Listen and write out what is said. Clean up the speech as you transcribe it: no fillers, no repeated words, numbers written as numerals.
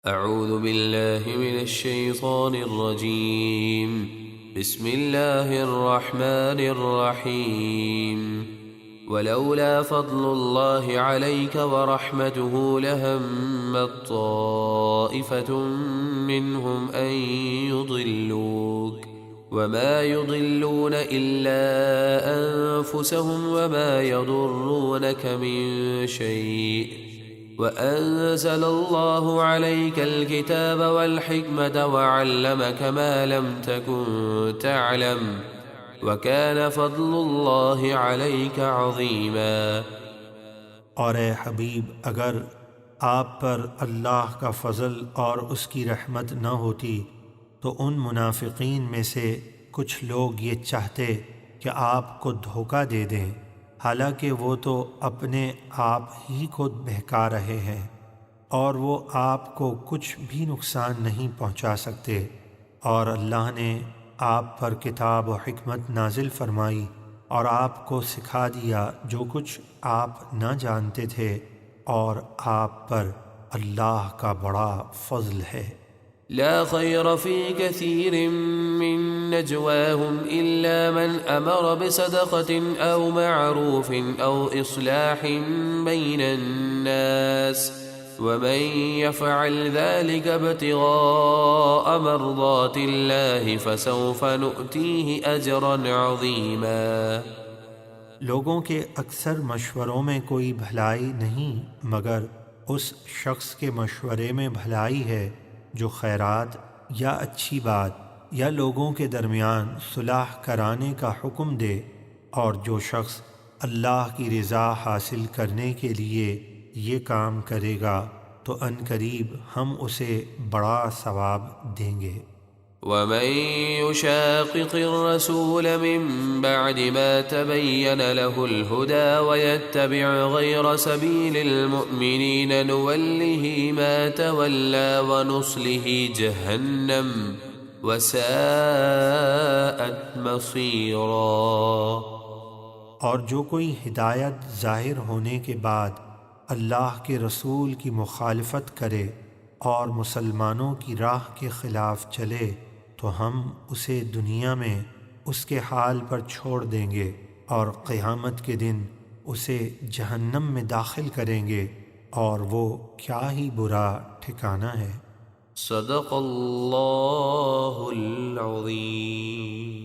اعوذ باللہ من الشیطان الرجیم بسم اللہ الرحمن الرحیم ولولا فضل اللہ علیک ورحمته لہمت طائفة منهم ان يضلوك وما يضلون إلا أنفسهم وما يضرونك من شيء وأنزل الله عليك الكتاب والحكمة وعلمك ما لم تكن تعلم وكان فضل الله عليك عظيما۔ اور اے حبیب، اگر آپ پر اللہ کا فضل اور اس کی رحمت نہ ہوتی تو ان منافقین میں سے کچھ لوگ یہ چاہتے کہ آپ کو دھوکہ دے دیں، حالانکہ وہ تو اپنے آپ ہی کو بہکا رہے ہیں، اور وہ آپ کو کچھ بھی نقصان نہیں پہنچا سکتے۔ اور اللہ نے آپ پر کتاب و حکمت نازل فرمائی اور آپ کو سکھا دیا جو کچھ آپ نہ جانتے تھے، اور آپ پر اللہ کا بڑا فضل ہے۔ لا خير في كثير من نجواهم إلا من أمر بصدقة أو معروف أو إصلاح بين الناس ومن يفعل ذلك ابتغاء مرضات الله فسوف نؤتيه أجرا عظيما۔ لوگوں کے اکثر مشوروں میں کوئی بھلائی نہیں مگر اس شخص کے مشورے میں بھلائی ہے جو خیرات یا اچھی بات یا لوگوں کے درمیان صلح کرانے کا حکم دے، اور جو شخص اللہ کی رضا حاصل کرنے کے لیے یہ کام کرے گا تو ان قریب ہم اسے بڑا ثواب دیں گے۔ ومن يشاقق الرسول من بعد ما تبين له الهدى ويتبع غير سبيل المؤمنين نوله ما تولى ونصله جهنم وساءت مصيرا۔ اور جو کوئی ہدایت ظاہر ہونے کے بعد اللہ کے رسول کی مخالفت کرے اور مسلمانوں کی راہ کے خلاف چلے تو ہم اسے دنیا میں اس کے حال پر چھوڑ دیں گے، اور قیامت کے دن اسے جہنم میں داخل کریں گے، اور وہ کیا ہی برا ٹھکانہ ہے۔ صدق اللہ العظیم۔